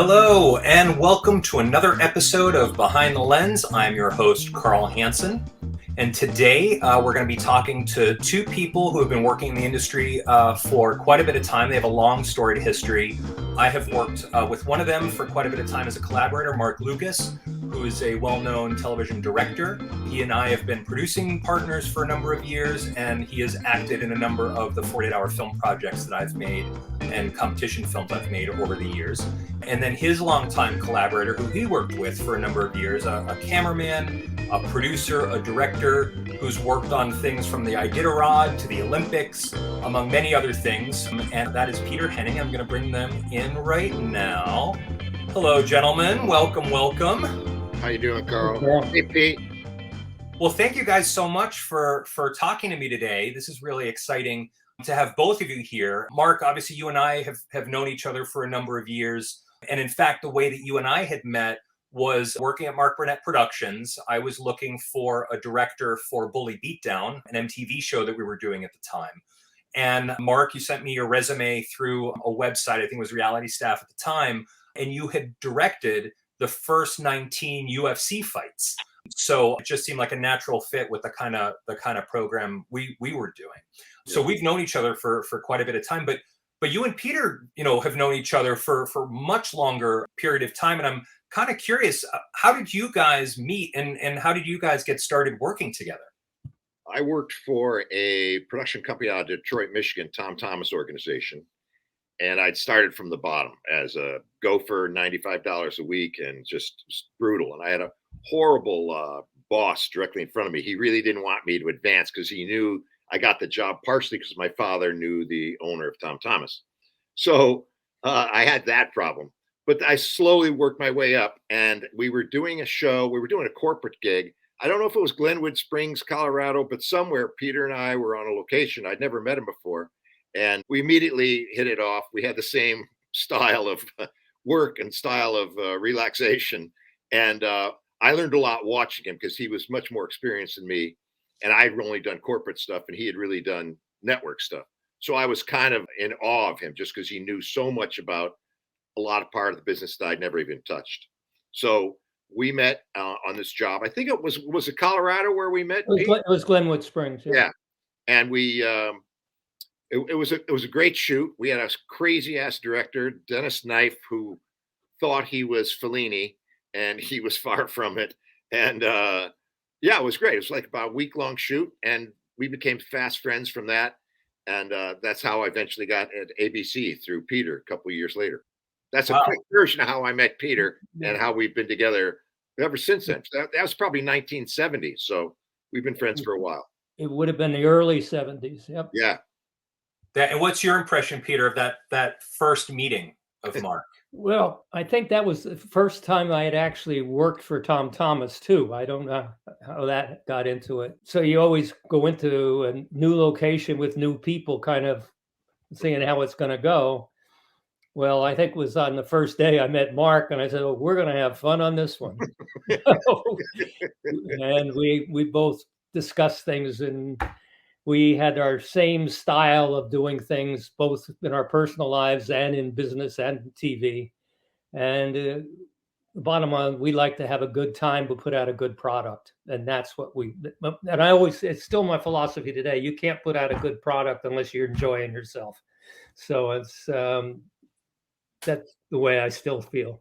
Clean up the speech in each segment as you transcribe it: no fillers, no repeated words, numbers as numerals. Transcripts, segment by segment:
Hello, and welcome to another episode of Behind the Lens. I'm your host, Carl Hansen, and today we're going to be talking to two people who have been working in the industry for quite a bit of time. They have a long storied history. I have worked with one of them for quite a bit of time as a collaborator, Mark Lucas, who is a well-known television director. He and I have been producing partners for a number of years, and he has acted in a number of the 48-hour film projects that I've made and competition films I've made over the years. And then his longtime collaborator, who he worked with for a number of years, a cameraman, a producer, a director, who's worked on things from the Iditarod to the Olympics, among many other things. And that is Peter Henning. I'm going to bring them in right now. Hello, gentlemen. Welcome, welcome. How you doing, Carl? Hey, Pete. Well, thank you guys so much for talking to me today. This is really exciting to have both of you here. Mark, obviously you and I have known each other for a number of years. And in fact, the way that you and I had met was working at Mark Burnett Productions. I was looking for a director for Bully Beatdown, an MTV show that we were doing at the time. And Mark, you sent me your resume through a website, I think it was Reality Staff at the time, and you had directed the first 19 UFC fights. So it just seemed like a natural fit with the kind of program we were doing. So we've known each other for quite a bit of time, but you and Peter, have known each other for much longer period of time. And I'm kind of curious, how did you guys meet and how did you guys get started working together? I worked for a production company out of Detroit, Michigan, Tom Thomas organization. And I'd started from the bottom as a gopher, $95 a week, and just brutal. And I had a horrible boss directly in front of me. He really didn't want me to advance because he knew I got the job partially because my father knew the owner of Tom Thomas. So I had that problem. But I slowly worked my way up, and we were doing a show. We were doing a corporate gig. I don't know if it was Glenwood Springs, Colorado, but somewhere Peter and I were on a location. I'd never met him before. And we immediately hit it off. We had the same style of work and style of relaxation. And I learned a lot watching him because he was much more experienced than me. And I'd only done corporate stuff and he had really done network stuff. So I was kind of in awe of him just because he knew so much about a lot of part of the business that I'd never even touched. So we met on this job. I think it was it Colorado where we met? It was Glenwood Springs. Yeah. And we, it was a great shoot. We had a crazy ass director, Dennis Knife, who thought he was Fellini, and he was far from it. And it was great. It was like about a week-long shoot, and we became fast friends from that. And that's how I eventually got at ABC through Peter a couple of years later. That's a quick version of how I met Peter and how we've been together ever since then. That was probably 1970. So we've been friends for a while. It would have been the early 70s. Yep. Yeah. And what's your impression, Peter, of that first meeting of Mark? Well, I think that was the first time I had actually worked for Tom Thomas too. I don't know how that got into it. So you always go into a new location with new people, kind of seeing how it's going to go. Well, I think it was on the first day I met Mark, and I said, we're going to have fun on this one. And we both discussed things, and we had our same style of doing things, both in our personal lives and in business and TV. And the bottom line, we like to have a good time, but put out a good product. And that's what it's still my philosophy today. You can't put out a good product unless you're enjoying yourself. So it's, that's the way I still feel.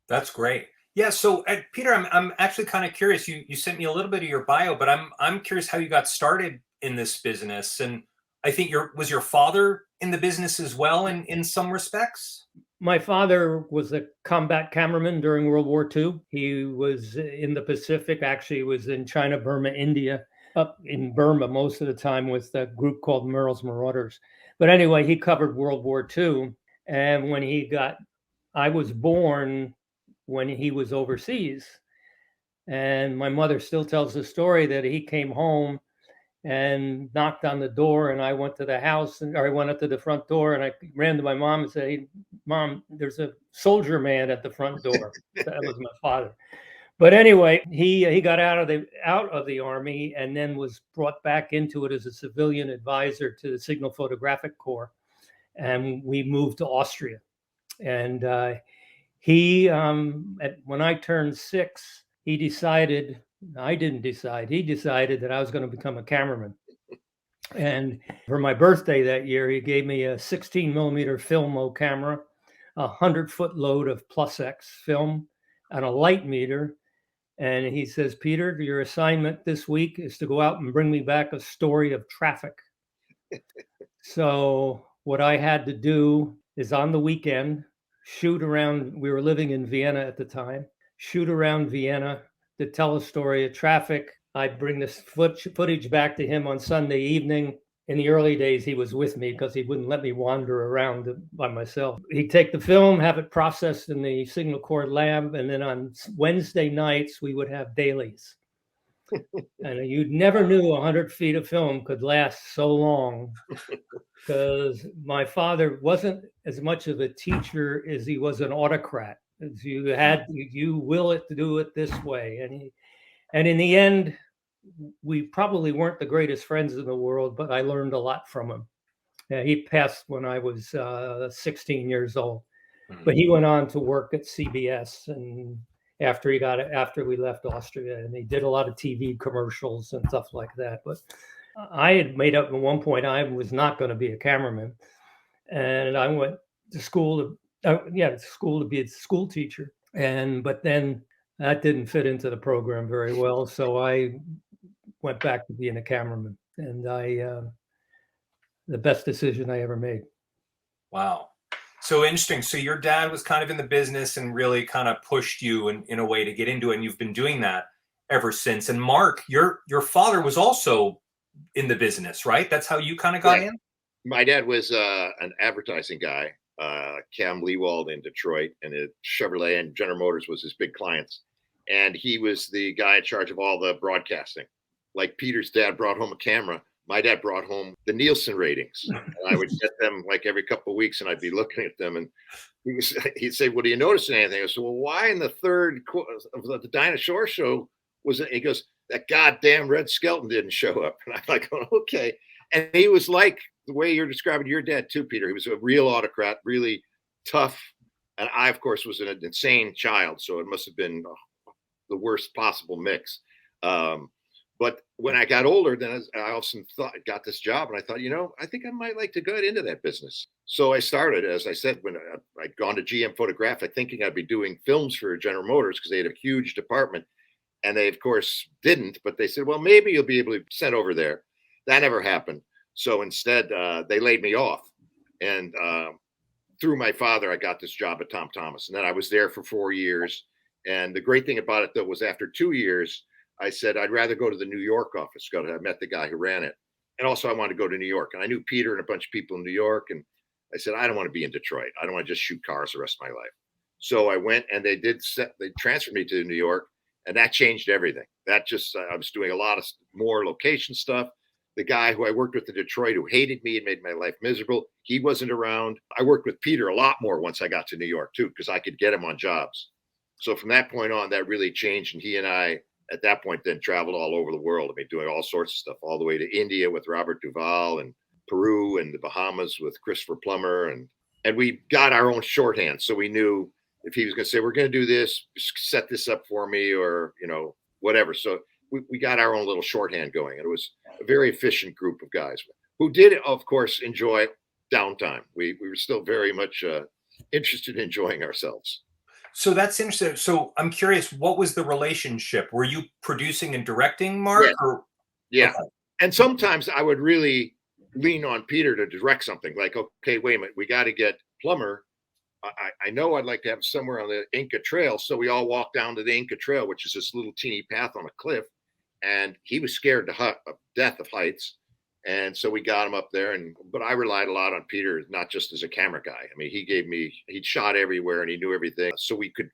That's great. Yeah. So Peter, I'm actually kind of curious. You sent me a little bit of your bio, but I'm curious how you got started in this business. And I think was your father in the business as well in some respects? My father was a combat cameraman during World War II. He was in the Pacific. Actually, he was in China, Burma, India, up in Burma most of the time with a group called Merle's Marauders. But anyway, he covered World War II. And when I was born when he was overseas. And my mother still tells the story that he came home and knocked on the door, and I went to the house, or I went up to the front door, and I ran to my mom and said, "Hey, Mom, there's a soldier man at the front door." That was my father. But anyway, he got out of the army and then was brought back into it as a civilian advisor to the Signal Photographic Corps, and we moved to Austria. And When I turned 6, he decided, I didn't decide, he decided that I was going to become a cameraman. And for my birthday that year, he gave me a 16 millimeter Filmo camera, a 100-foot load of Plus X film, and a light meter. And he says, Peter, your assignment this week is to go out and bring me back a story of traffic. So what I had to do is on the weekend, shoot around, we were living in Vienna at the time, shoot around Vienna to tell a story of traffic. I'd bring this footage back to him on Sunday evening. In the early days, he was with me because he wouldn't let me wander around by myself. He'd take the film, have it processed in the signal cord lab, and then on Wednesday nights, we would have dailies. And you never knew 100 feet of film could last so long, because my father wasn't as much of a teacher as he was an autocrat. You will it to do it this way. And in the end, we probably weren't the greatest friends in the world, but I learned a lot from him. He passed when I was 16 years old, but he went on to work at CBS and after we left Austria, and he did a lot of TV commercials and stuff like that. But I had made up at one point I was not going to be a cameraman, and I went to school to be a school teacher. But then that didn't fit into the program very well, so I went back to being a cameraman, and the best decision I ever made. Wow. So interesting. So your dad was kind of in the business and really kind of pushed you in a way to get into it, and you've been doing that ever since. And Mark, your father was also in the business, right? That's how you kind of got in? My dad was an advertising guy, Cam Leewald in Detroit, and Chevrolet and General Motors was his big clients. And he was the guy in charge of all the broadcasting. Like Peter's dad brought home a camera, my dad brought home the Nielsen ratings. And I would get them like every couple of weeks, and I'd be looking at them, and he'd say, well, do you notice anything? I said, well, why in the third of the Dinah Shore show was it? He goes, that goddamn Red Skelton didn't show up. And I'm like, oh, okay. And he was like the way you're describing your dad too, Peter. He was a real autocrat, really tough. And I, of course, was an insane child. So it must have been the worst possible mix. But when I got older, then I also got this job, and I thought, I think I might like to get into that business. So I started, as I said, when I'd gone to GM Photographic, thinking I'd be doing films for General Motors because they had a huge department. And they, of course, didn't. But they said, well, maybe you'll be able to send over there. That never happened. So instead, they laid me off. And through my father, I got this job at Tom Thomas. And then I was there for 4 years. And the great thing about it, though, was after 2 years, I said, I'd rather go to the New York office. I met the guy who ran it. And also I wanted to go to New York. And I knew Peter and a bunch of people in New York. And I said, I don't want to be in Detroit. I don't want to just shoot cars the rest of my life. So I went, and they transferred me to New York. And that changed everything. I was doing a lot of more location stuff. The guy who I worked with in Detroit, who hated me and made my life miserable, he wasn't around. I worked with Peter a lot more once I got to New York too, because I could get him on jobs. So from that point on, that really changed. And he and I, at that point, then traveled all over the world. I mean, doing all sorts of stuff, all the way to India with Robert Duvall, and Peru and the Bahamas with Christopher Plummer. And we got our own shorthand. So we knew if he was going to say, we're going to do this, set this up for me, or, whatever. So we got our own little shorthand going. And it was a very efficient group of guys who did, of course, enjoy downtime. We were still very much interested in enjoying ourselves. So that's interesting. So I'm curious, what was the relationship? Were you producing and directing, Mark? Yeah. Okay. And sometimes I would really lean on Peter to direct something like, okay, wait a minute, we got to get Plummer. I know I'd like to have somewhere on the Inca Trail. So we all walked down to the Inca Trail, which is this little teeny path on a cliff. And he was scared to death of heights. And so we got him up there. But I relied a lot on Peter, not just as a camera guy. I mean, he'd shot everywhere and he knew everything. So he could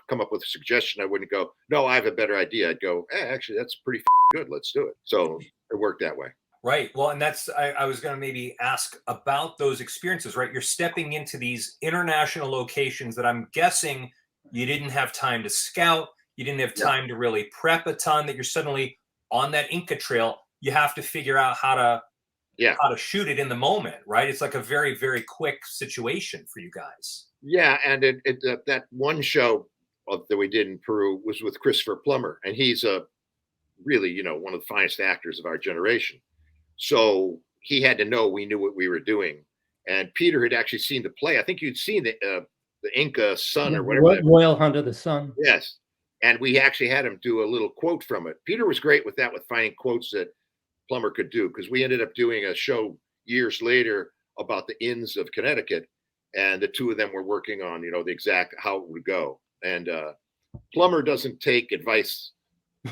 come up with a suggestion. I wouldn't go, no, I have a better idea. I'd go, hey, actually, that's pretty good. Let's do it. So it worked that way. Right. Well, and I was going to maybe ask about those experiences, right? You're stepping into these international locations that I'm guessing you didn't have time to scout. You didn't have time to really prep a ton, that you're suddenly on that Inca Trail. You have to figure out how to shoot it in the moment, right? It's like a very, very quick situation for you guys. Yeah, and that one show that we did in Peru was with Christopher Plummer, and he's a really, one of the finest actors of our generation. So he had to know we knew what we were doing. And Peter had actually seen the play. I think you'd seen the Inca Sun or whatever. Royal Hunt of the Sun. Yes. And we actually had him do a little quote from it. Peter was great with that, with finding quotes that Plummer could do, because we ended up doing a show years later about the inns of Connecticut. And the two of them were working on, the exact how it would go. And Plummer doesn't take advice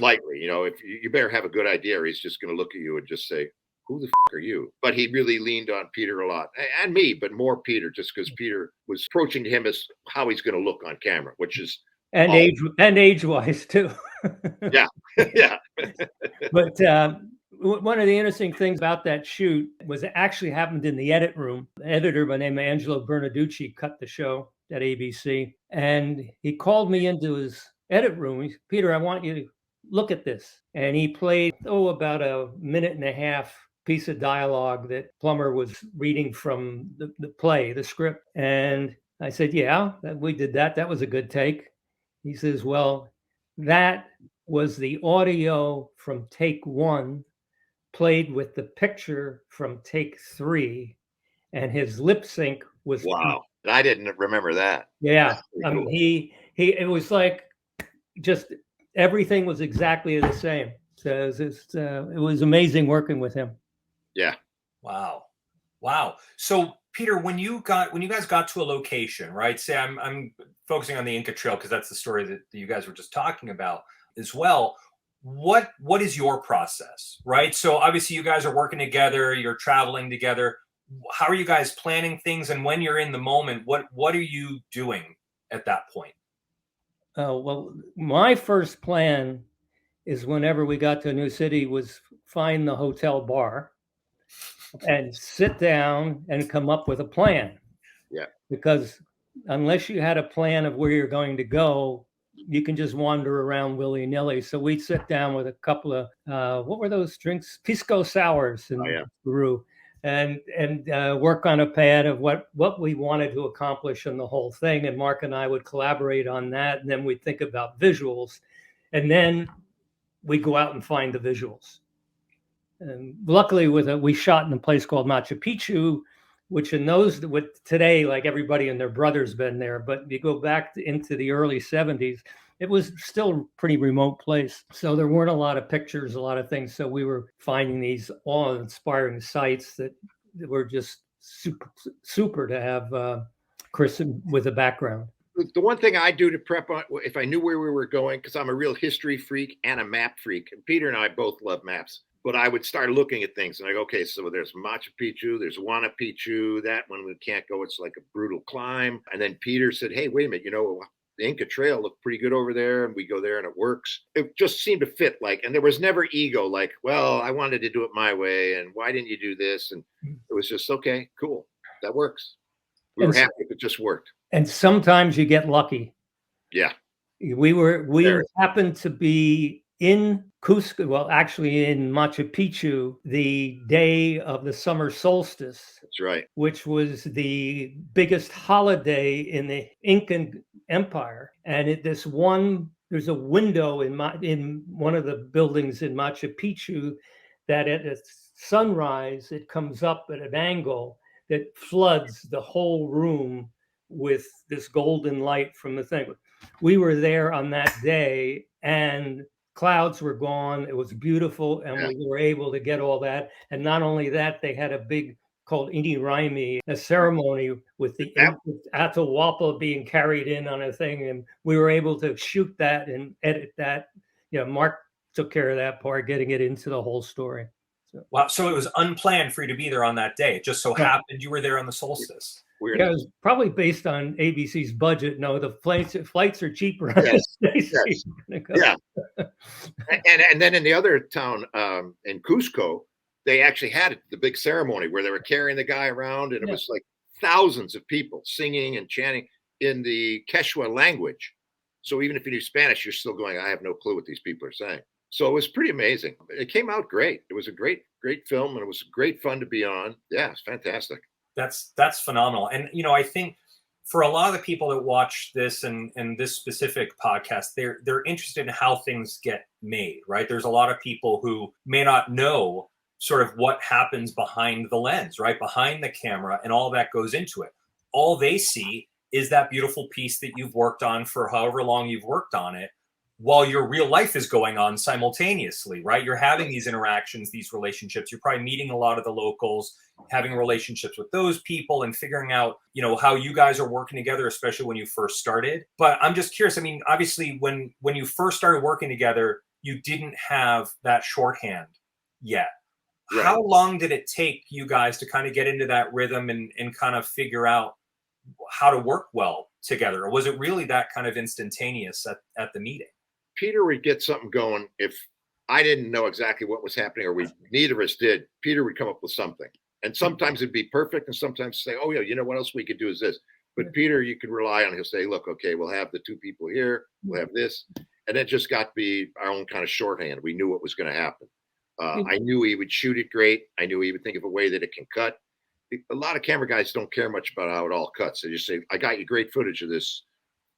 lightly. If you better have a good idea, or he's just going to look at you and just say, who the f- are you? But he really leaned on Peter a lot, and me, but more Peter, just because Peter was approaching him as how he's going to look on camera, which is and age wise too. Yeah. Yeah. But one of the interesting things about that shoot was it actually happened in the edit room. The editor by the name of Angelo Bernaducci cut the show at ABC, and he called me into his edit room. He said, Peter, I want you to look at this. And he played, about a minute and a half piece of dialogue that Plummer was reading from the play, the script. And I said, yeah, we did that. That was a good take. He says, well, that was the audio from take one played with the picture from take three, and his lip sync was Wow. I didn't remember that. Yeah. I mean, he it was like just everything was exactly the same. So it was amazing working with him. Yeah. Wow. So Peter, when you guys got to a location, right? Say I'm focusing on the Inca Trail because that's the story that you guys were just talking about as well. What is your process, right? So obviously you guys are working together, you're traveling together. How are you guys planning things? And when you're in the moment, what are you doing at that point? Well, my first plan is whenever we got to a new city was find the hotel bar and sit down and come up with a plan. Yeah. Because unless you had a plan of where you're going to go, you can just wander around willy-nilly. So we'd sit down with a couple of what were those drinks? Pisco sours in Peru, and work on a pad of what we wanted to accomplish in the whole thing. And Mark and I would collaborate on that, and then we'd think about visuals, and then we go out and find the visuals. And luckily, we shot in a place called Macchu Picchu, which today, like everybody and their brother's been there, but you go back into the early 70s, it was still a pretty remote place. So there weren't a lot of pictures, a lot of things. So we were finding these awe-inspiring sites that were just super to have Chris with a background. The one thing I do to prep on, if I knew where we were going, because I'm a real history freak and a map freak, and Peter and I both love maps, but I would start looking at things and I go, okay, so there's Machu Picchu, there's Huayna Picchu, that one we can't go, it's like a brutal climb. And then Peter said, hey, wait a minute, the Inca Trail looked pretty good over there, and we go there and it works. It just seemed to fit, and there was never ego, like, well, I wanted to do it my way, and why didn't you do this? And it was just, okay, cool, that works. We were happy if it just worked. And sometimes you get lucky. Yeah. We happened to be in Cusco, well, actually in Machu Picchu, the day of the summer solstice. That's right. Which was the biggest holiday in the Incan Empire. And there's a window in one of the buildings in Machu Picchu that at sunrise, it comes up at an angle that floods the whole room with this golden light from the thing. We were there on that day, and clouds were gone. It was beautiful, and we were able to get all that. And not only that, they had a big called Inti a ceremony with the Atahualpa being carried in on a thing, and we were able to shoot that and edit that. Mark took care of that part, getting it into the whole story. Wow! So it was unplanned for you to be there on that day. It just so happened you were there on the solstice. Weird. Yeah, it was probably based on ABC's budget. No, the flights are cheaper. Yes. Yeah. And then in the other town in Cusco, they actually had the big ceremony where they were carrying the guy around, and it was like thousands of people singing and chanting in the Quechua language. So even if you knew Spanish, you're still going, I have no clue what these people are saying. So it was pretty amazing. It came out great. It was a great film, and it was great fun to be on. Yeah, it's fantastic. That's phenomenal. And I think for a lot of the people that watch this and this specific podcast, they're interested in how things get made, right? There's a lot of people who may not know sort of what happens behind the lens, right? Behind the camera and all that goes into it. All they see is that beautiful piece that you've worked on for however long you've worked on it, while your real life is going on simultaneously, right? You're having these interactions, these relationships. You're probably meeting a lot of the locals, having relationships with those people and figuring out, you know, how you guys are working together, especially when you first started. But I'm just curious. I mean, obviously, when you first started working together, you didn't have that shorthand yet. Right. How long did it take you guys to kind of get into that rhythm and kind of figure out how to work well together? Or was it really that kind of instantaneous at the meeting? Peter would get something going. If I didn't know exactly what was happening, or neither of us did, Peter would come up with something. And sometimes it'd be perfect, and sometimes say, oh yeah, you know what else we could do is this. But Peter, you can rely on. He'll say, look, okay, we'll have the two people here, we'll have this, and it just got to be our own kind of shorthand. We knew what was going to happen. I knew he would shoot it great. I knew he would think of a way that it can cut. A lot of camera guys don't care much about how it all cuts. They just say, I got you great footage of this.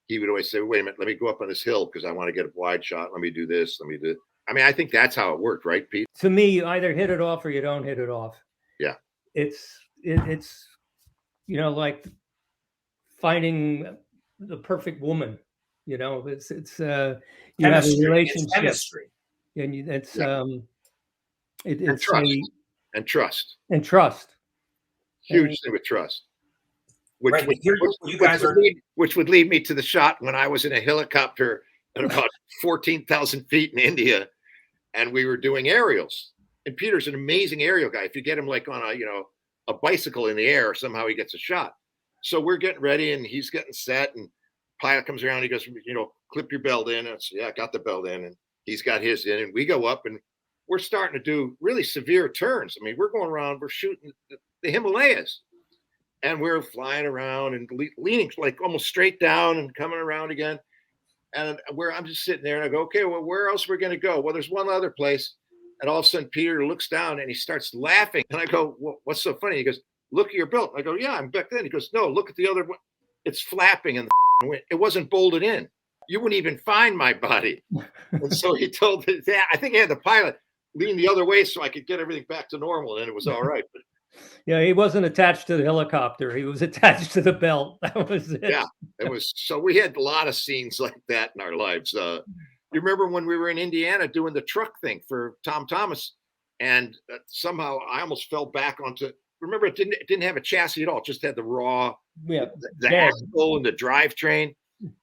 He would always say, wait a minute, let me go up on this hill because I want to get a wide shot. Let me do this. Let me do it. I mean, I think that's how it worked, right, Pete? To me, you either hit it off or you don't hit it off. Yeah. It's you know, like finding the perfect woman. You know, it's you have a relationship. It's chemistry. And it's it's trust. Huge thing with trust. Which would lead me to the shot when I was in a helicopter at about 14,000 feet in India, and we were doing aerials. And Peter's an amazing aerial guy. If you get him like on a bicycle in the air, somehow he gets a shot. So we're getting ready, and he's getting set, and pilot comes around. He goes, clip your belt in. And I said, yeah, I got the belt in, and he's got his in, and we go up, and we're starting to do really severe turns. I mean, we're going around, we're shooting the Himalayas. And we're flying around and leaning like almost straight down and coming around again. And I'm just sitting there and I go, okay, well, where else are we going to go? Well, there's one other place. And all of a sudden, Peter looks down and he starts laughing. And I go, well, what's so funny? He goes, look at your belt. I go, yeah, I'm back then. He goes, no, look at the other one. It's flapping and it wasn't bolted in. You wouldn't even find my body. And so he told me, I think he had the pilot lean the other way so I could get everything back to normal. And it was all right. But yeah, he wasn't attached to the helicopter. He was attached to the belt. That was it. Yeah, it was. So we had a lot of scenes like that in our lives. You remember when we were in Indiana doing the truck thing for Tom Thomas, and somehow I almost fell back onto. Remember, it didn't have a chassis at all. It just had the raw, the axle and the drivetrain.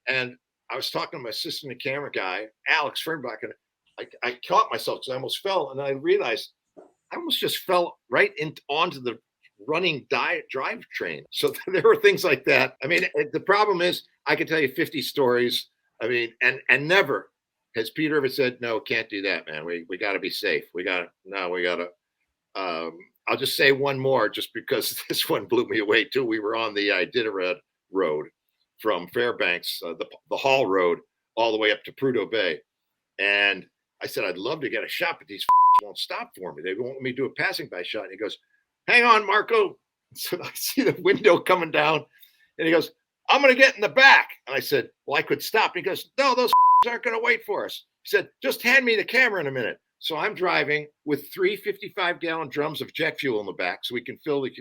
And I was talking to my assistant and camera guy, Alex Fernbach, and I caught myself because I almost fell, and I realized I almost just fell right onto the running drivetrain. So there were things like that. I mean, the problem is I could tell you 50 stories. I mean, and never has Peter ever said, no, can't do that, man. We got to be safe. I'll just say one more just because this one blew me away too. We were on the Iditarod Road from Fairbanks, the Hall Road, all the way up to Prudhoe Bay. And I said, I'd love to get a shot, but these won't stop for me. They won't let me do a passing by shot. And he goes, hang on, Marco. So I see the window coming down and he goes, I'm going to get in the back. And I said, well, I could stop. He goes, no, those aren't going to wait for us. He said, just hand me the camera in a minute. So I'm driving with 3 55-gallon drums of jet fuel in the back so we can fill the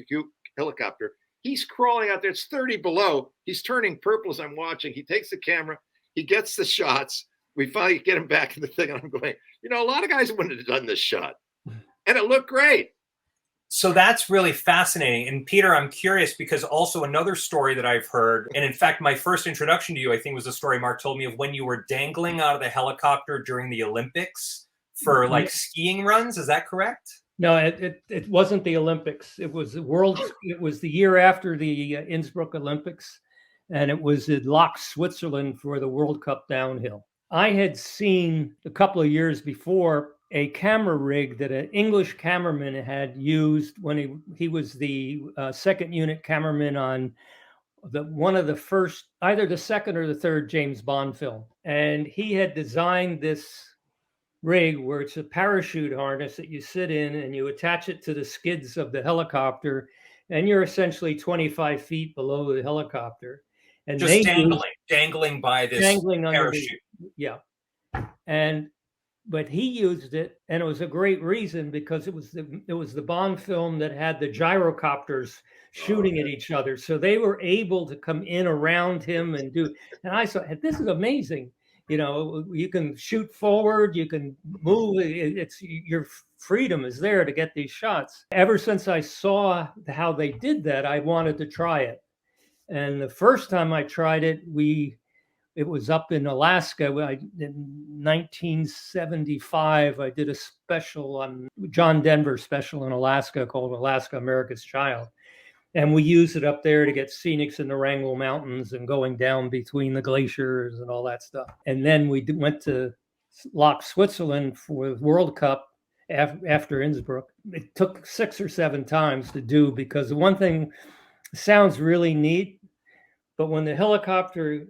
helicopter. He's crawling out there. It's 30 below. He's turning purple as I'm watching. He takes the camera. He gets the shots. We finally get him back in the thing. And I'm going, a lot of guys wouldn't have done this shot. And it looked great. So that's really fascinating. And Peter, I'm curious because also another story that I've heard, and in fact, my first introduction to you, I think, was a story Mark told me of when you were dangling out of the helicopter during the Olympics for like skiing runs. Is that correct? No, it wasn't the Olympics. It was it was the year after the Innsbruck Olympics, and it was in Laos, Switzerland for the World Cup downhill. I had seen a couple of years before a camera rig that an English cameraman had used when he was the second unit cameraman on one of the first, either the second or the third James Bond film. And he had designed this rig where it's a parachute harness that you sit in and you attach it to the skids of the helicopter, and you're essentially 25 feet below the helicopter. and just dangling by this dangling underneath. parachute. Yeah, but he used it, and it was a great reason because it was the Bond film that had the gyrocopters shooting at each other, so they were able to come in around him and do. And I thought, this is amazing. You know, you can shoot forward, you can move. It's your freedom is there to get these shots. Ever since I saw how they did that, I wanted to try it. And the first time I tried it, it was up in Alaska. In 1975, I did a special on John Denver special in Alaska called Alaska America's Child. And we used it up there to get scenics in the Wrangell Mountains and going down between the glaciers and all that stuff. And then we went to Laos, Switzerland for the World Cup after Innsbruck. It took 6 or 7 times to do because the one thing sounds really neat, but when the helicopter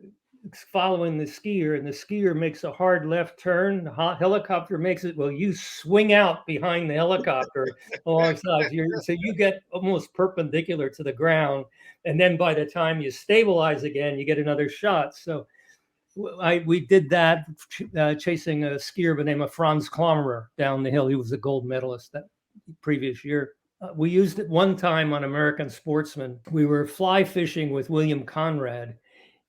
following the skier and the skier makes a hard left turn, the helicopter makes it, well, you swing out behind the helicopter alongside so you get almost perpendicular to the ground, and then by the time you stabilize again, you get another shot. So we did that chasing a skier by the name of Franz Klammerer down the hill. He was a gold medalist that previous year. We used it one time on American Sportsman. We were fly fishing with William Conrad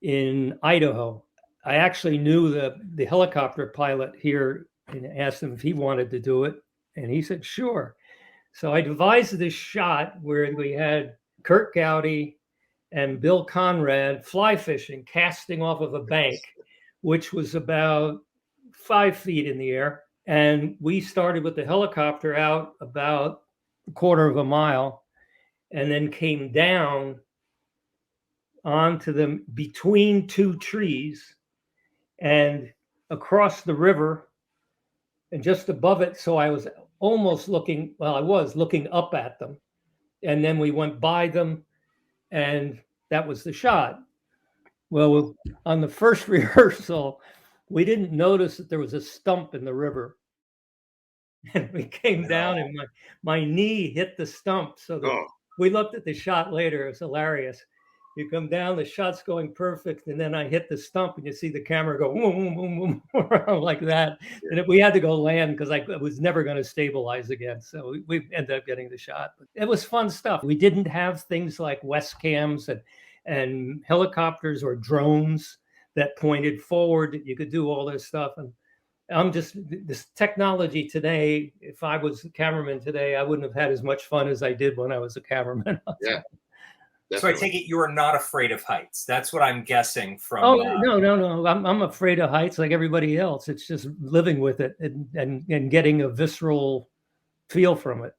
in Idaho. I actually knew the helicopter pilot here and asked him if he wanted to do it. And he said, sure. So I devised this shot where we had Kurt Gowdy and Bill Conrad fly fishing, casting off of a bank, which was about 5 feet in the air. And we started with the helicopter out about a quarter of a mile and then came down onto them between 2 trees and across the river and just above it. So I was almost looking, I was looking up at them. And then we went by them and that was the shot. Well, on the first rehearsal, we didn't notice that there was a stump in the river. And we came down and my knee hit the stump. So we looked at the shot later. It was hilarious. You come down, the shot's going perfect, and then I hit the stump, and you see the camera go boom, boom, boom, boom, like that. And we had to go land because I was never going to stabilize again. So we ended up getting the shot. But it was fun stuff. We didn't have things like West cams and helicopters or drones that pointed forward. You could do all this stuff. And I'm just, this technology today, if I was a cameraman today, I wouldn't have had as much fun as I did when I was a cameraman. Yeah. Definitely. So I take it you are not afraid of heights. That's what I'm guessing from. Oh, no. I'm afraid of heights like everybody else. It's just living with it and getting a visceral feel from it.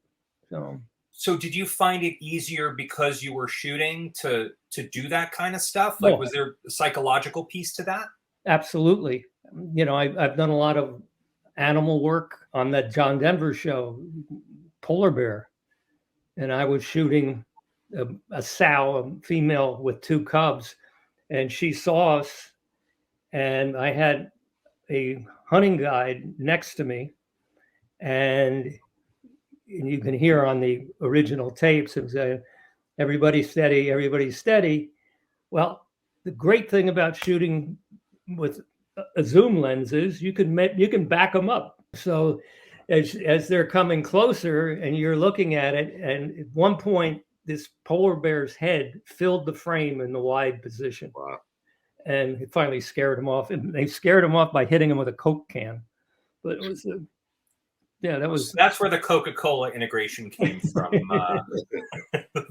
So did you find it easier because you were shooting to do that kind of stuff? Like, was there a psychological piece to that? Absolutely. You know, I've done a lot of animal work on that John Denver show, Polar Bear, and I was shooting a sow, a female with 2 cubs, and she saw us, and I had a hunting guide next to me, and you can hear on the original tapes him say, everybody's steady, everybody's steady. Well, the great thing about shooting with a zoom lens is you can back them up. So as they're coming closer and you're looking at it, and at one point this polar bear's head filled the frame in the wide position. Wow. And it finally scared him off. And they scared him off by hitting him with a Coke can. But it was that's where the Coca-Cola integration came from.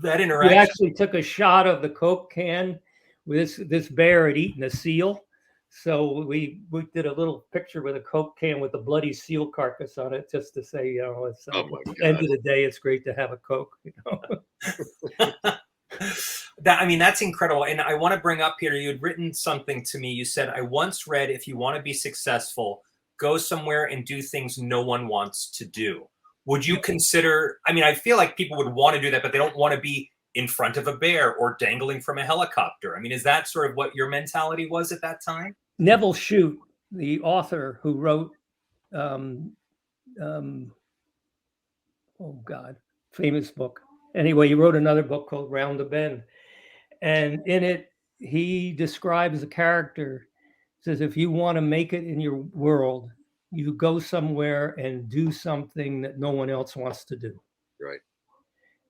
That interaction. We actually took a shot of the Coke can. This bear had eaten a seal. So we did a little picture with a Coke can with a bloody seal carcass on it, just to say, you know, it's, at the end of the day, it's great to have a Coke. You know? That's incredible. And I want to bring up here, you had written something to me. You said, I once read, if you want to be successful, go somewhere and do things no one wants to do. Would you consider, I feel like people would want to do that, but they don't want to be in front of a bear or dangling from a helicopter. Is that sort of what your mentality was at that time? Neville Shute, the author who wrote, famous book. Anyway, he wrote another book called Round the Bend. And in it, he describes a character, says, if you want to make it in your world, you go somewhere and do something that no one else wants to do. Right.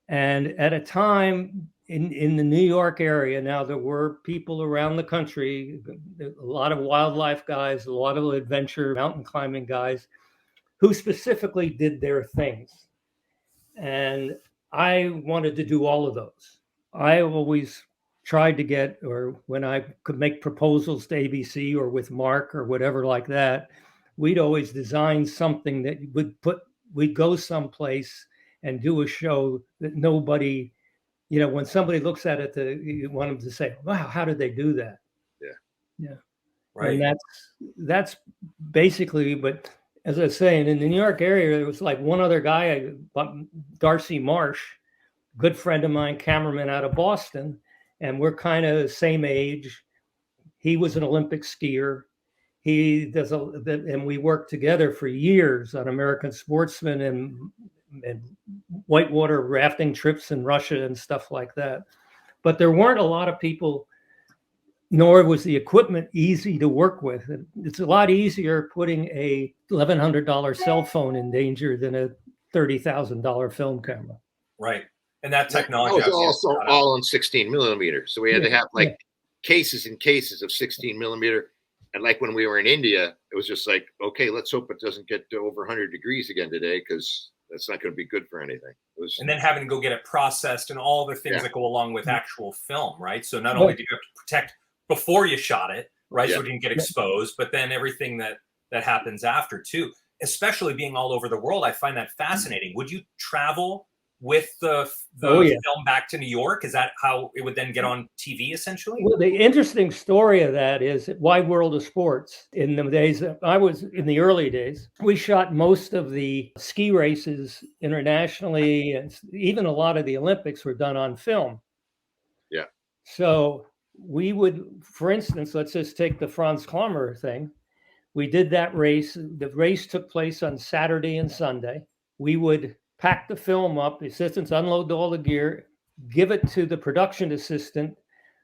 And at a time in the New York area, now there were people around the country, a lot of wildlife guys, a lot of adventure mountain climbing guys who specifically did their things. And I wanted to do all of those. I always tried to get, or when I could make proposals to ABC or with Mark or whatever like that, we'd always design something that we'd go someplace and do a show that nobody, when somebody looks at it, you want them to say, wow, how did they do that? Yeah. Yeah. Right. And that's basically, but as I was saying, in the New York area, there was like one other guy, Darcy Marsh, good friend of mine, cameraman out of Boston, and we're kind of the same age. He was an Olympic skier. And we worked together for years on American Sportsman and whitewater rafting trips in Russia and stuff like that. But there weren't a lot of people, nor was the equipment easy to work with. It's a lot easier putting a $1,100 cell phone in danger than a $30,000 film camera. Right. And that technology was also all on 16 millimeter. So we had to have cases and cases of 16 millimeter. And like when we were in India, it was just like, okay, let's hope it doesn't get to over 100 degrees again today, because that's not going to be good for anything. And then having to go get it processed and all the things that go along with actual film, right? So not only do you have to protect before you shot it, right? So it didn't get exposed, but then everything that happens after too, especially being all over the world. I find that fascinating. Would you travel with the film back to New York? Is that how it would then get on TV essentially? Well, the interesting story of that is Wide World of Sports. In the days that I was in the early days, we shot most of the ski races internationally, and even a lot of the Olympics were done on film. Yeah. So we would, for instance, let's just take the Franz Klammer thing. We did that race. The race took place on Saturday and Sunday. We would pack the film up, the assistants unload all the gear, give it to the production assistant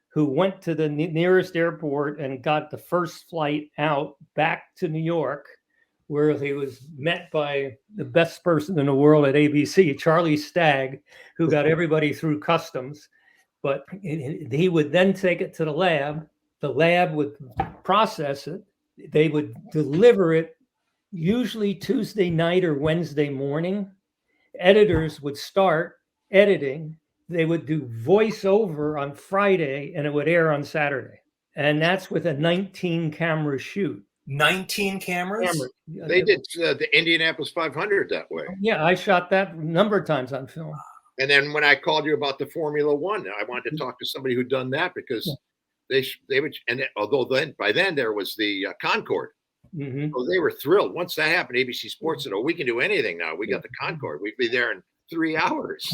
who went to the nearest airport and got the first flight out back to New York, where he was met by the best person in the world at ABC, Charlie Stagg, who got everybody through customs. But he would then take it to the lab. The lab would process it. They would deliver it usually Tuesday night or Wednesday morning. Editors would start editing. They would do voiceover on Friday and it would air on Saturday. And that's with a 19 camera shoot. 19 cameras? They did the Indianapolis 500 that way. Yeah, I shot that a number of times on film. And then when I called you about the Formula One, I wanted to talk to somebody who'd done that, because they would, and although by then there was the Concorde. Mm-hmm. So they were thrilled. Once that happened, ABC Sports said, "Oh, we can do anything now. We got the Concorde. We'd be there in 3 hours."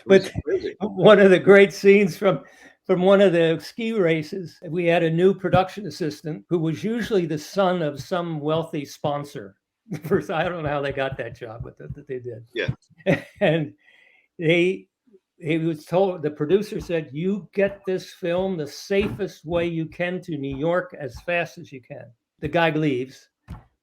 But one of the great scenes from one of the ski races, we had a new production assistant who was usually the son of some wealthy sponsor. First, I don't know how they got that job, but they did. Yeah. And he was told, the producer said, "You get this film the safest way you can to New York as fast as you can." The guy leaves.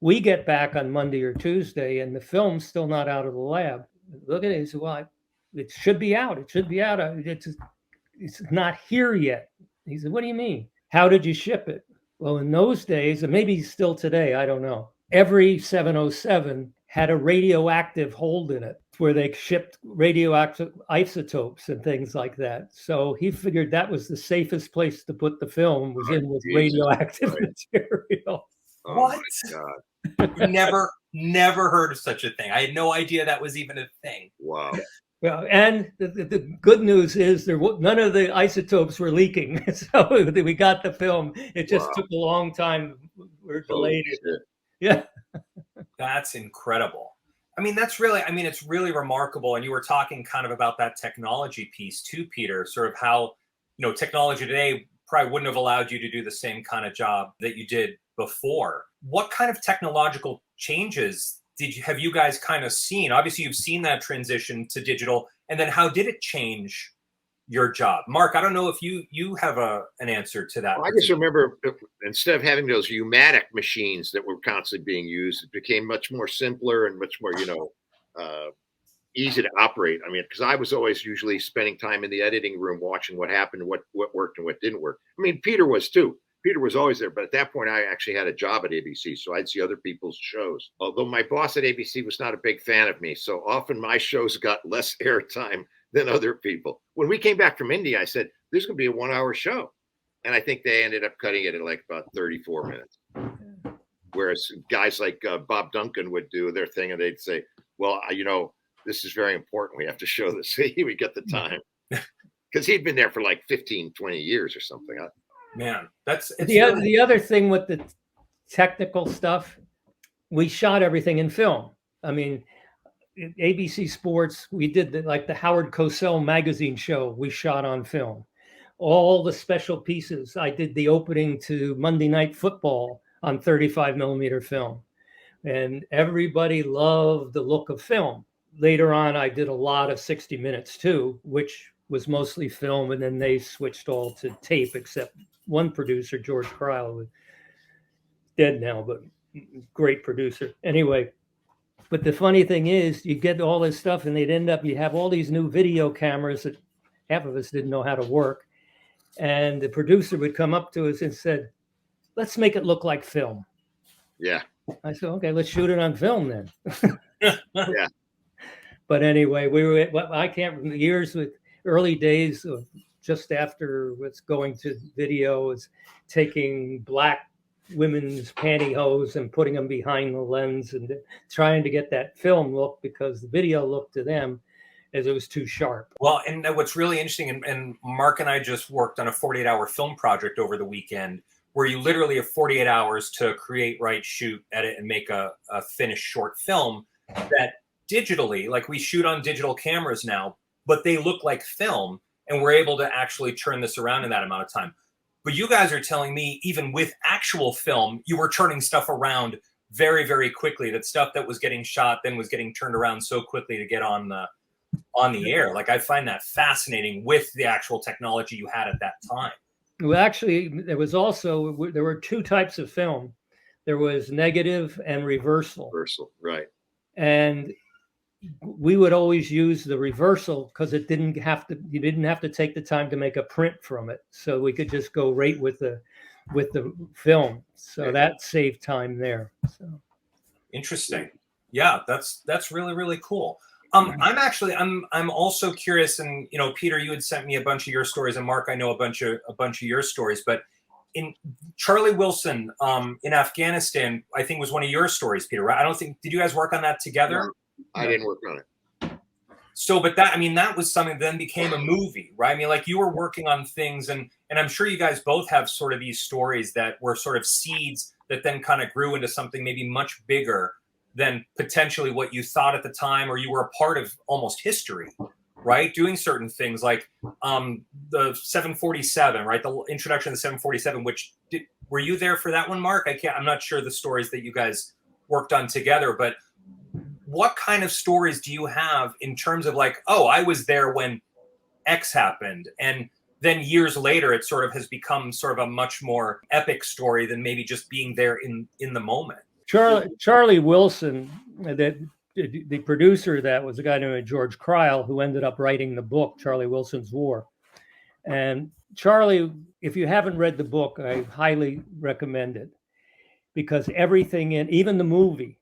We get back on Monday or Tuesday, and the film's still not out of the lab. Look at it. He said, "Well, it should be out. It should be out. It's not here yet." He said, "What do you mean? How did you ship it?" Well, in those days, and maybe still today, I don't know, every 707 had a radioactive hold in it where they shipped radioactive isotopes and things like that. So he figured that was the safest place to put the film, was in with radioactive material. Oh, what? My God. Never heard of such a thing. I had no idea that was even a thing. Wow. Well, and the good news is none of the isotopes were leaking. So we got the film. It just took a long time. We're delayed. Yeah. That's incredible. I mean, it's really remarkable. And you were talking kind of about that technology piece too, Peter, sort of how, technology today probably wouldn't have allowed you to do the same kind of job that you did before. What kind of technological changes have you guys kind of seen? Obviously, you've seen that transition to digital. And then how did it change your job. Mark, I don't know if you have an answer to that. Well, I just remember instead of having those pneumatic machines that were constantly being used, it became much more simpler and much more, easy to operate. I mean, because I was always usually spending time in the editing room watching what happened, what worked and what didn't work. I mean, Peter was too. Peter was always there, but at that point, I actually had a job at ABC, so I'd see other people's shows. Although my boss at ABC was not a big fan of me, so often my shows got less airtime than other people. When we came back from India, I said, "There's going to be a 1-hour show," and I think they ended up cutting it in like about 34 minutes. Whereas guys like Bob Duncan would do their thing, and they'd say, "Well, this is very important. We have to show this." We get the time because he'd been there for like 15, 20 years or something. Man, it's the other thing with the technical stuff, we shot everything in film. I mean, ABC Sports, we did the Howard Cosell magazine show, we shot on film. All the special pieces, I did the opening to Monday Night Football on 35 millimeter film. And everybody loved the look of film. Later on, I did a lot of 60 minutes too, which was mostly film, and then they switched all to tape, except one producer, George Cryle, who's dead now, but great producer. Anyway, but the funny thing is, you get all this stuff, and you have all these new video cameras that half of us didn't know how to work. And the producer would come up to us and said, "Let's make it look like film." Yeah. I said, "Okay, let's shoot it on film then." Yeah. But anyway, I can't remember years with early days of just after what's going to video is taking black women's pantyhose and putting them behind the lens and trying to get that film look, because the video looked to them as it was too sharp. Well, and what's really interesting, and Mark and I just worked on a 48-hour film project over the weekend where you literally have 48 hours to create, write, shoot, edit, and make a finished short film that digitally, like we shoot on digital cameras now, but they look like film, and we're able to actually turn this around in that amount of time. But you guys are telling me even with actual film, you were turning stuff around very, very quickly. That stuff that was getting shot then was getting turned around so quickly to get on the air. Like, I find that fascinating with the actual technology you had at that time. Well, actually, there were two types of film. There was negative and reversal. Reversal, right. And we would always use the reversal because you didn't have to take the time to make a print from it. So we could just go right with the film. So that saved time there. So interesting. Yeah, that's really, really cool. I'm also curious, and Peter, you had sent me a bunch of your stories, and Mark, I know a bunch of your stories, but in Charlie Wilson in Afghanistan, I think was one of your stories, Peter, right? Did you guys work on that together? No, I didn't work on it. So, but that was something that then became a movie, right? I mean, like, you were working on things, and I'm sure you guys both have sort of these stories that were sort of seeds that then kind of grew into something maybe much bigger than potentially what you thought at the time, or you were a part of almost history, right? Doing certain things like the 747, right? The introduction of the 747, were you there for that one, Mark? I'm not sure the stories that you guys worked on together, but what kind of stories do you have in terms of like, oh, I was there when X happened, and then years later it sort of has become sort of a much more epic story than maybe just being there in the moment? Charlie Wilson, the producer of that was a guy named George Cryle, who ended up writing the book, Charlie Wilson's War. And Charlie, if you haven't read the book, I highly recommend it, because everything even the movie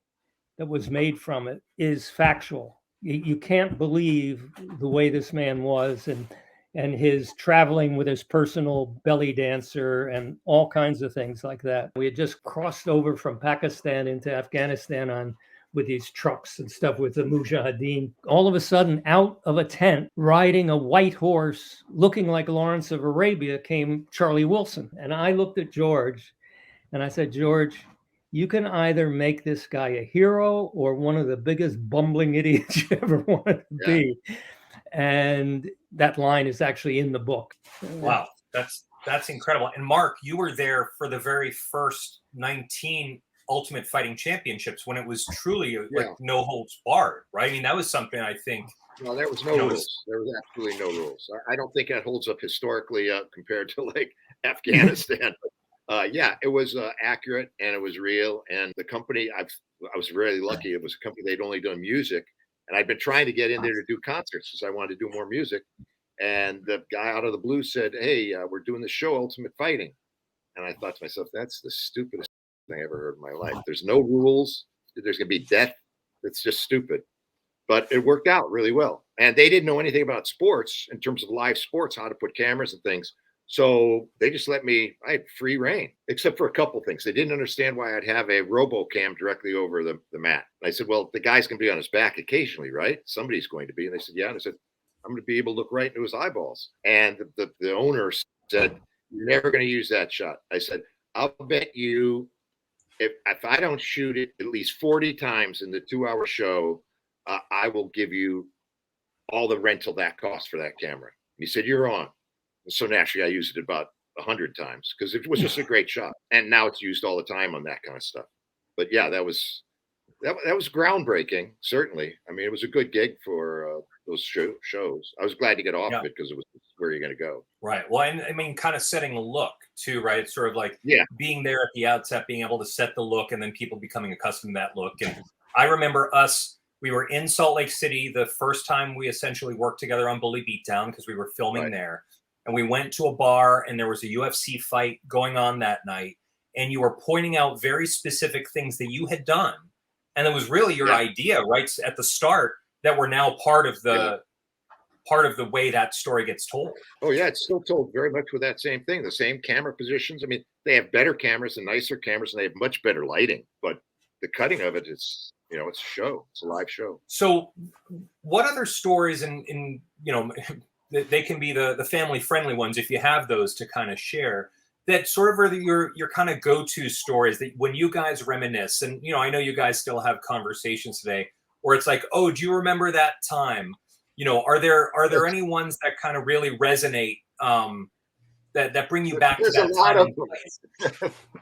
that was made from it is factual. You can't believe the way this man was, and his traveling with his personal belly dancer and all kinds of things like that. We had just crossed over from Pakistan into Afghanistan with these trucks and stuff with the Mujahideen. All of a sudden, out of a tent, riding a white horse, looking like Lawrence of Arabia, came Charlie Wilson. And I looked at George and I said, "George, you can either make this guy a hero or one of the biggest bumbling idiots you ever wanted to be." And that line is actually in the book. Wow, that's incredible. And Mark, you were there for the very first 19 Ultimate Fighting Championships when it was truly like Yeah. no holds barred, right? I mean, that was something I think. No, there was no rules. There was absolutely no rules. I don't think that holds up historically compared to like Afghanistan. Yeah, it was accurate and it was real. And the company, I was really lucky. It was a company they'd only done music, and I'd been trying to get in there to do concerts because I wanted to do more music. And the guy out of the blue said, "Hey, we're doing the show Ultimate Fighting," and I thought to myself, "That's the stupidest thing I ever heard in my life. There's no rules. There's gonna be death. It's just stupid." But it worked out really well. And they didn't know anything about sports in terms of live sports, how to put cameras and things. So they just let me, I had free reign, except for a couple things. They didn't understand why I'd have a RoboCam directly over the mat. And I said, well, the guy's going to be on his back occasionally, right? Somebody's going to be. And they said, yeah. And I said, I'm going to be able to look right into his eyeballs. And the owner said, you're never going to use that shot. I said, I'll bet you if I don't shoot it at least 40 times in the 2-hour show, I will give you all the rental that costs for that camera. He said, you're on. And so naturally, I used it about 100 times because it was just a great shot. And now it's used all the time on that kind of stuff. But yeah, that was groundbreaking, certainly. I mean, it was a good gig for those shows. I was glad to get off of it because it was where you're going to go. Right. Well, and I mean, kind of setting a look too, right? It's sort of like being there at the outset, being able to set the look, and then people becoming accustomed to that look. And I remember we were in Salt Lake City the first time we essentially worked together on Bully Beatdown because we were filming there. And we went to a bar and there was a UFC fight going on that night. And you were pointing out very specific things that you had done. And it was really your idea right at the start that were now part of the way that story gets told. Oh, yeah. It's still told very much with that same thing. The same camera positions. I mean, they have better cameras and nicer cameras, and they have much better lighting. But the cutting of it is... it's a show. It's a live show. So what other stories in they can be the family friendly ones if you have those to kind of share that sort of are your kind of go-to stories that when you guys reminisce, and I know you guys still have conversations today where it's like, oh, do you remember that time? Are there any ones that kind of really resonate that bring you back to that time?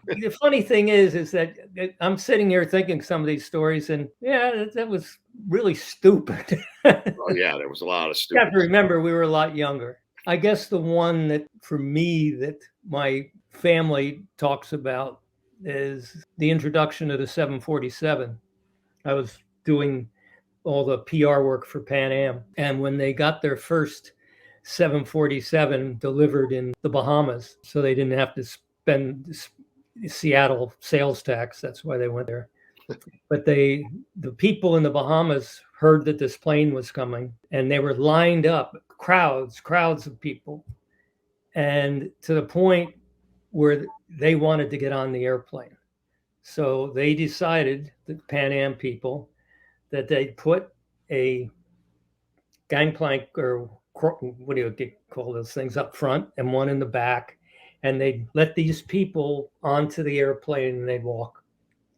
The funny thing is that I'm sitting here thinking some of these stories, and that was really stupid. Oh yeah, there was a lot of stupid. You have to remember we were a lot younger. I guess the one that for me that my family talks about is the introduction of the 747. I was doing all the PR work for Pan Am, and when they got their first 747 delivered in the Bahamas, so they didn't have to spend Seattle sales tax. That's why they went there. But the people in the Bahamas heard that this plane was coming, and they were lined up, crowds of people, and to the point where they wanted to get on the airplane. So they decided, the Pan Am people, that they'd put a gangplank, or what do you call those things, up front and one in the back, and they'd let these people onto the airplane and they'd walk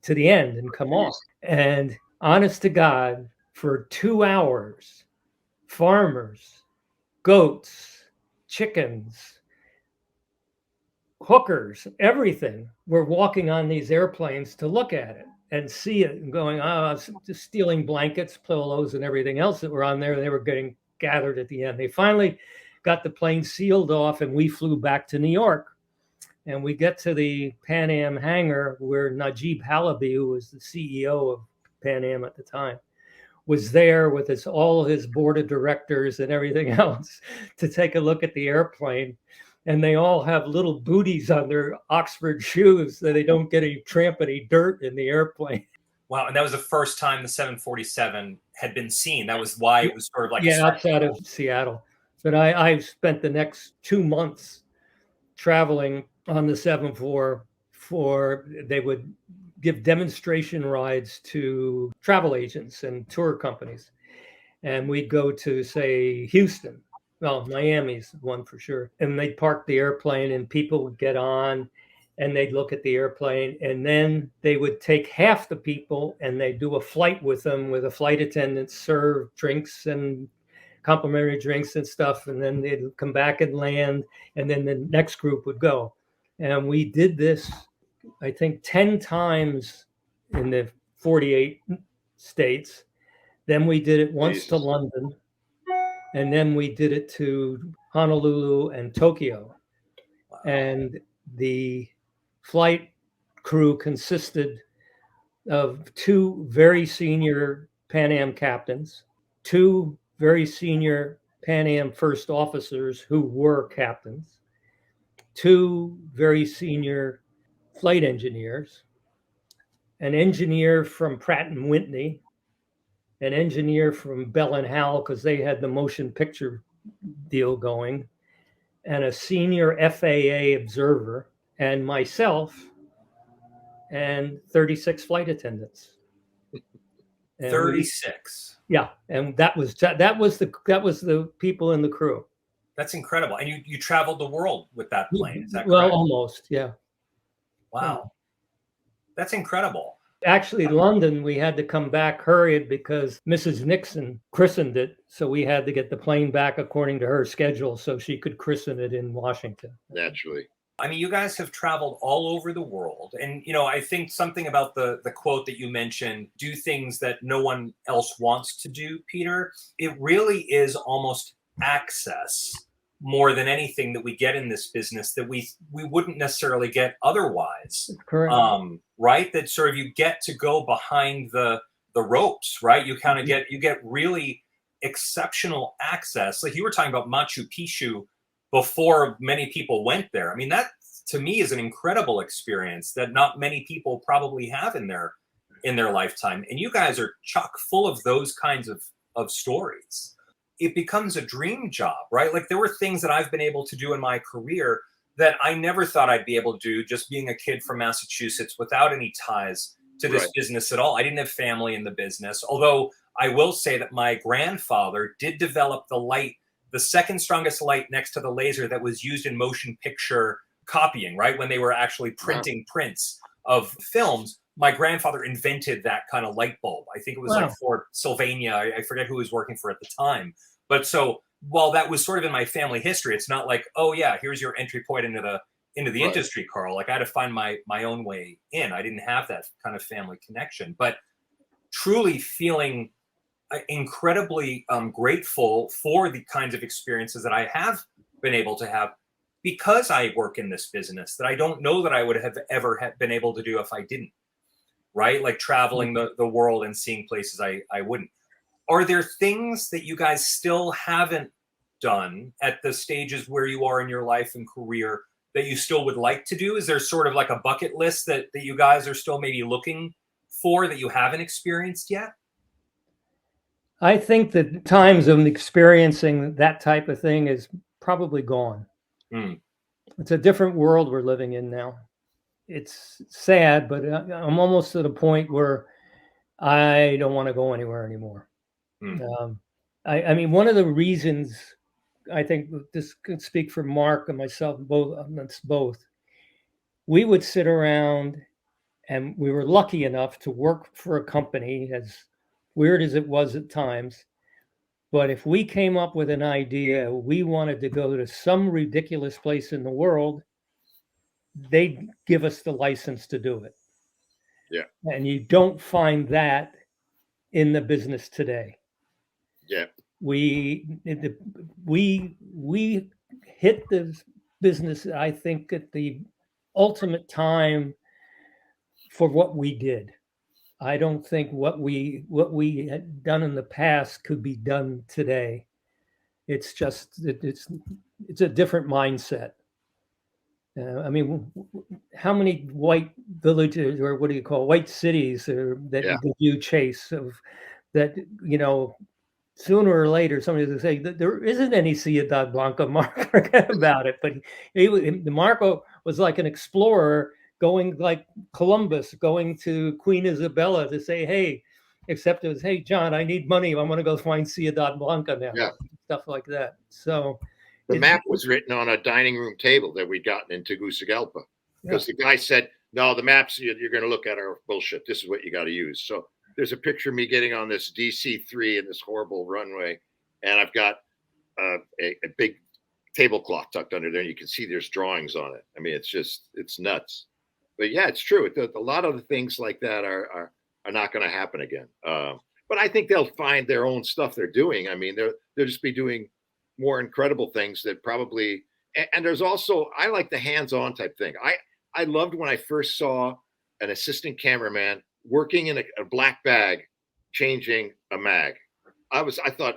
to the end and come off. And honest to God, for 2 hours, farmers, goats, chickens, hookers, everything were walking on these airplanes to look at it and see it and going, just stealing blankets, pillows, and everything else that were on there. They were getting gathered at the end. They finally got the plane sealed off, and we flew back to New York. And we get to the Pan Am hangar where Najib Halabi, who was the CEO of Pan Am at the time, was there with all his board of directors and everything else to take a look at the airplane. And they all have little booties on their Oxford shoes so they don't get any dirt in the airplane. Wow. And that was the first time the 747 had been seen. That was why it was sort of like outside of Seattle. But I spent the next 2 months traveling on the 747. They would give demonstration rides to travel agents and tour companies. And we'd go to, say, Houston. Well, Miami's one for sure. And they'd park the airplane and people would get on and they'd look at the airplane. And then they would take half the people and they'd do a flight with them, with a flight attendant serve drinks and complimentary drinks and stuff. And then they'd come back and land. And then the next group would go. And we did this, I think, 10 times in the 48 states. Then we did it once to Jesus. London, and then we did it to Honolulu and Tokyo. Wow. And the flight crew consisted of 2 very senior Pan Am captains, 2 very senior Pan Am first officers who were captains, 2 very senior flight engineers, an engineer from Pratt and Whitney, an engineer from Bell and Howell because they had the motion picture deal going, and a senior FAA observer, and myself, and 36 flight attendants. And 36. Yeah, and that was the people in the crew. That's incredible. And you traveled the world with that plane, is that Well, correct? almost, yeah. Wow. That's incredible. Actually, London, we had to come back hurried because Mrs. Nixon christened it. So we had to get the plane back according to her schedule so she could christen it in Washington. Naturally. I mean, you guys have traveled all over the world. And, I think something about the quote that you mentioned, do things that no one else wants to do, Peter, it really is almost access more than anything that we get in this business that we wouldn't necessarily get otherwise. Correct. Right? That sort of you get to go behind the ropes, right? You kind of you get really exceptional access. Like you were talking about Macchu Picchu before many people went there. I mean, that to me is an incredible experience that not many people probably have in their lifetime. And you guys are chock full of those kinds of stories. It becomes a dream job, right? Like there were things that I've been able to do in my career that I never thought I'd be able to do just being a kid from Massachusetts without any ties to this business at all. I didn't have family in the business, although I will say that my grandfather did develop the second strongest light next to the laser that was used in motion picture copying, right? When they were actually printing prints of films. My grandfather invented that kind of light bulb. I think it was like for Sylvania. I forget who he was working for at the time. But so while that was sort of in my family history, it's not like, oh yeah, here's your entry point into the industry, Carl. Like I had to find my own way in. I didn't have that kind of family connection, but truly feeling incredibly grateful for the kinds of experiences that I have been able to have because I work in this business that I don't know that I would have ever been able to do if I didn't. Right? Like traveling the world and seeing places I wouldn't. Are there things that you guys still haven't done at the stages where you are in your life and career that you still would like to do? Is there sort of like a bucket list that you guys are still maybe looking for that you haven't experienced yet? I think that times of experiencing that type of thing is probably gone. It's a different world we're living in now. It's sad, but I'm almost at a point where I don't want to go anywhere anymore. I mean, one of the reasons I think this could speak for Mark and myself, both. We would sit around, and we were lucky enough to work for a company, as weird as it was at times. But if we came up with an idea, we wanted to go to some ridiculous place in the world, they'd give us the license to do it. Yeah. And you don't find that in the business today. Yeah. We hit the business, I think, at the ultimate time for what we did. I don't think what we had done in the past could be done today. It's just it's a different mindset. I mean, how many white villages, or what do you call white cities, that you chase of that? Sooner or later somebody's going to say that there isn't any Ciudad Blanca. Mark, forget about it. But Marco was like an explorer going, like Columbus going to Queen Isabella to say, hey, except it was, hey, John, I need money. I'm going to go find Ciudad Blanca now. Yeah. Stuff like that. So the map was written on a dining room table that we'd gotten in Tegucigalpa because the guy said, no, the maps you're going to look at are bullshit. This is what you got to use. So there's a picture of me getting on this DC-3 in this horrible runway, and I've got a big tablecloth tucked under there, and you can see there's drawings on it. I mean, it's nuts. But yeah, it's true. A lot of the things like that are not going to happen again. But I think they'll find their own stuff they're doing. I mean, they'll just be doing more incredible things that probably. And there's also, I like the hands-on type thing. I loved when I first saw an assistant cameraman working in a black bag, changing a mag. I thought,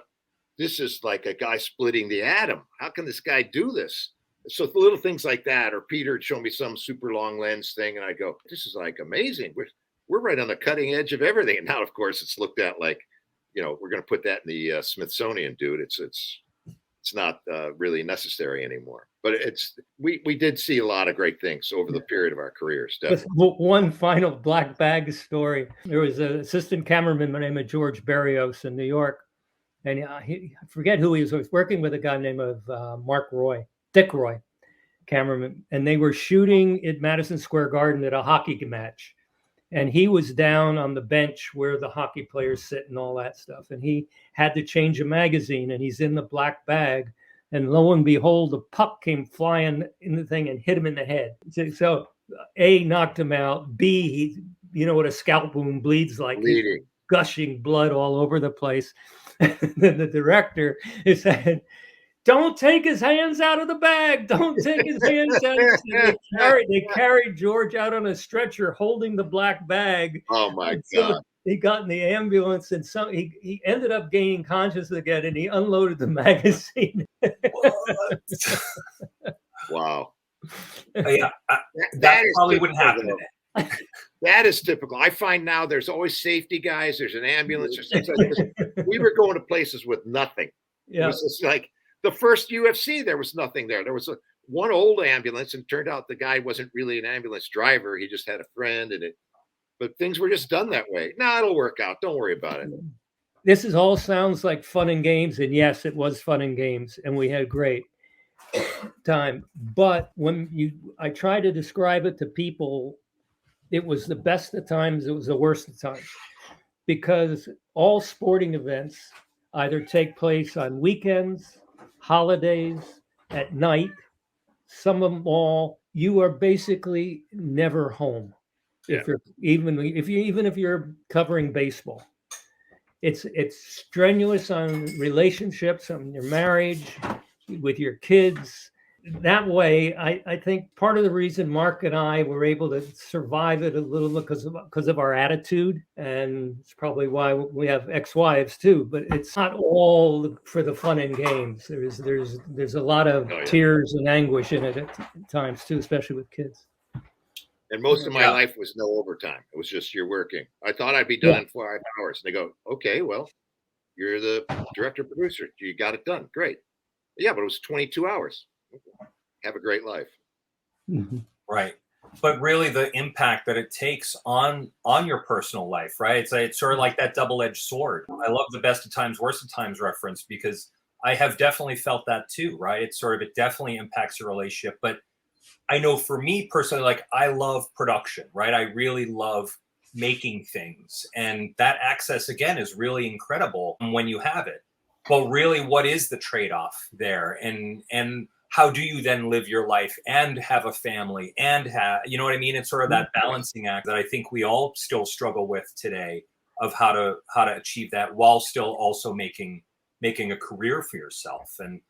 this is like a guy splitting the atom. How can this guy do this? So the little things like that, or Peter would show me some super long lens thing, and I go, this is like amazing. We're right on the cutting edge of everything. And now, of course, it's looked at like, we're going to put that in the Smithsonian, dude. It's not really necessary anymore. But we did see a lot of great things over the period of our careers. Definitely. One final black bag story. There was an assistant cameraman by the name of George Berrios in New York. And I forget who he was. He was working with a guy named Dick Roy, cameraman. And they were shooting at Madison Square Garden at a hockey match. And he was down on the bench where the hockey players sit and all that stuff. And he had to change a magazine, and he's in the black bag. And lo and behold, the puck came flying in the thing and hit him in the head. So A, knocked him out. B, you know what a scalp wound bleeds like. Bleeding. Gushing blood all over the place. And then the director is saying, don't take his hands out of the bag. Don't take his hands out. They carried George out on a stretcher holding the black bag. Oh, my God. He got in the ambulance, and he ended up gaining consciousness again, and he unloaded the magazine. Wow. Yeah, that probably wouldn't happen today. That is typical. I find now there's always safety guys. There's an ambulance. We were going to places with nothing. Yeah. It was just like the first UFC, there was nothing there. There was one old ambulance, and it turned out the guy wasn't really an ambulance driver. He just had a friend, but things were just done that way. No, it'll work out. Don't worry about it. This all sounds like fun and games, and yes, it was fun and games, and we had great time. But I try to describe it to people, it was the best of times, it was the worst of times, because all sporting events either take place on weekends, holidays, at night. Some of them all, you are basically never home. Yeah. If you're covering baseball, it's strenuous on relationships, on your marriage, with your kids. That way, I think part of the reason Mark and I were able to survive it a little because of our attitude, and it's probably why we have ex-wives too. But it's not all for the fun and games. There's a lot of tears and anguish in it at times too, especially with kids. And most of my life was no overtime. It was just you're working. I thought I'd be done in 5 hours. And they go, okay, well, you're the director producer. You got it done. Great. Yeah, but it was 22 hours. Have a great life. Mm-hmm. Right. But really the impact that it takes on your personal life, right? It's sort of like that double-edged sword. I love the best of times, worst of times reference, because I have definitely felt that too, right? It definitely impacts your relationship. But I know for me personally, like I love production, right? I really love making things. And that access, again, is really incredible when you have it. But really, what is the trade-off there? And how do you then live your life and have a family and have, you know what I mean? It's sort of that balancing act that I think we all still struggle with today, of how to achieve that while still also making a career for yourself. And,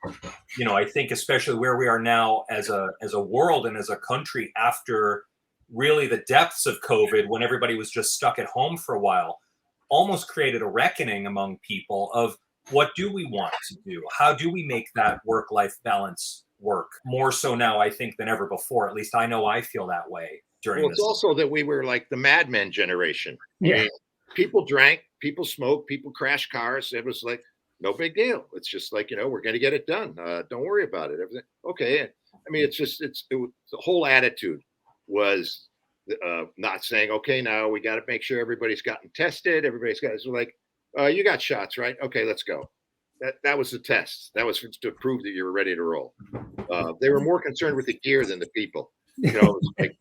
you know, I think especially where we are now as a world and as a country after really the depths of COVID, when everybody was just stuck at home for a while, almost created a reckoning among people of what do we want to do? How do we make that work-life balance work? More so now, I think, than ever before. At least I know I feel that way during this. It's also that we were like the Mad Men generation. Yeah. I mean, people drank, people smoked, people crashed cars. It was like, no big deal. It's just like, we're going to get it done. Don't worry about it. Everything. Okay. I mean, the whole attitude was not saying, okay, now we got to make sure everybody's gotten tested. It's like, you got shots, right? Okay, let's go. That was the test. That was to prove that you were ready to roll. They were more concerned with the gear than the people. It was like,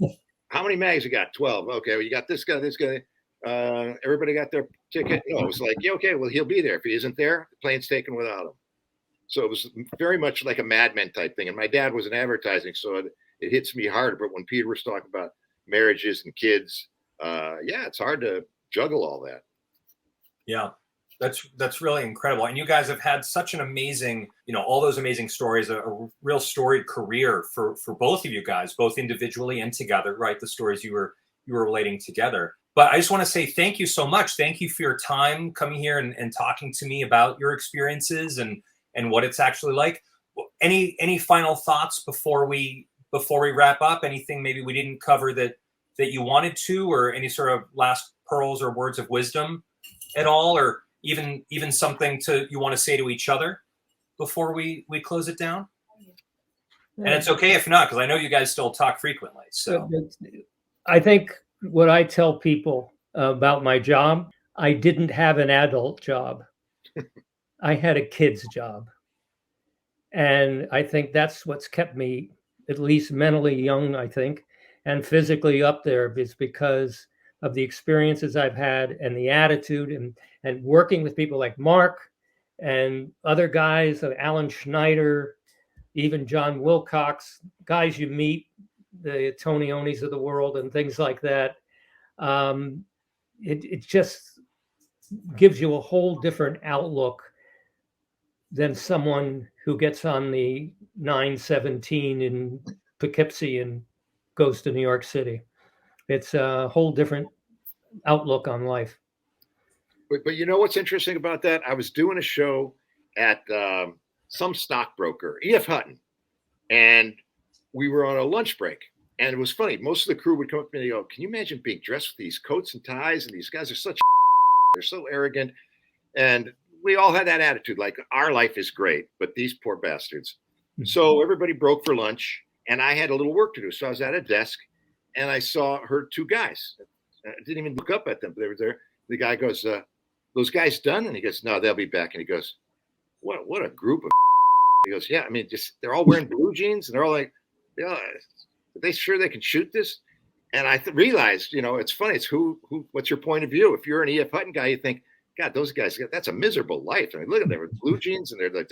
how many mags you got? 12. Okay, well, you got this guy. Everybody got their ticket. It was like, yeah, okay, well, he'll be there. If he isn't there, the plane's taken without him. So it was very much like a Mad Men type thing. And my dad was in advertising, so it hits me hard. But when Peter was talking about marriages and kids. Yeah, it's hard to juggle all that. Yeah, that's really incredible. And you guys have had such an amazing, all those amazing stories, a real storied career for both of you guys, both individually and together, right? The stories you were relating together. But I just want to say thank you so much. Thank you for your time coming here and talking to me about your experiences and what it's actually like. Any final thoughts before we wrap up? Anything maybe we didn't cover that you wanted to, or any sort of last pearls or words of wisdom at all, or even something you want to say to each other before we close it down? And it's okay if not, because I know you guys still talk frequently. So I think what I tell people about my job, I didn't have an adult job. I had a kid's job. And I think that's what's kept me at least mentally young, I think, and physically up there, is because of the experiences I've had and the attitude and working with people like Mark and other guys, Alan Schneider, even John Wilcox, guys you meet, the Tony Onis of the world and things like that. It just gives you a whole different outlook than someone who gets on the 917 in Poughkeepsie and goes to New York City. It's a whole different outlook on life. But you know what's interesting about that? I was doing a show at some stockbroker, E.F. Hutton, and we were on a lunch break. And it was funny. Most of the crew would come up to me and go, "Can you imagine being dressed with these coats and ties? And these guys are such, they're so arrogant." And we all had that attitude, like our life is great, but these poor bastards. Mm-hmm. So everybody broke for lunch, and I had a little work to do. So I was at a desk, and I heard two guys. I didn't even look up at them, but they were there. The guy goes, "Those guys done?" And he goes, "No, they'll be back." And he goes, "What a group of." He goes, "Yeah, I mean, just they're all wearing blue jeans, and they're all like, yeah, are they sure they can shoot this?" And I realized, it's funny. It's who. What's your point of view? If you're an E.F. Hutton guy, you think, God, those guys, that's a miserable life. I mean, look at them with blue jeans, and they're like,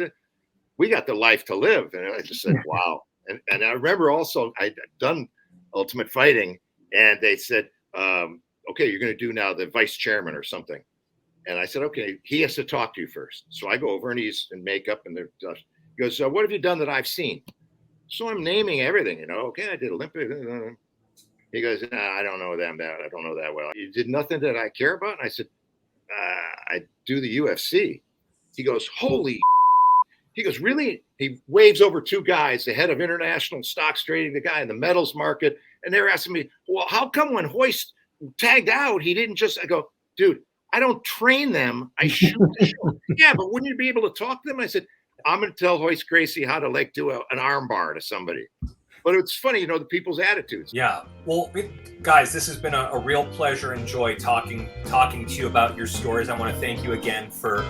we got the life to live. And I just said, wow. And I remember also I'd done Ultimate Fighting, and they said, okay, you're going to do now the vice chairman or something. And I said, okay, he has to talk to you first. So I go over, and he's in makeup, and he goes, what have you done that I've seen? So I'm naming everything, okay, I did Olympic. He goes, I don't know them that. I don't know that well. You did nothing that I care about? And I said, I do the UFC. He goes, holy. He goes, really? He waves over two guys, the head of international stocks trading, the guy in the metals market. And they're asking me, well, how come when Hoist tagged out, he didn't just, I go, dude, I don't train them. I shoot the show. Yeah, but wouldn't you be able to talk to them? I said, I'm going to tell Hoist Gracie how to do an arm bar to somebody. But it's funny, the people's attitudes. Yeah. Well, guys, this has been a real pleasure and joy talking to you about your stories. I want to thank you again for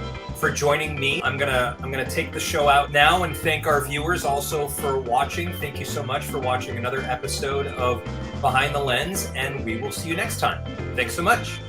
joining me. I'm gonna take the show out now and thank our viewers also for watching. Thank you so much for watching another episode of Behind the Lens, and we will see you next time. Thanks so much.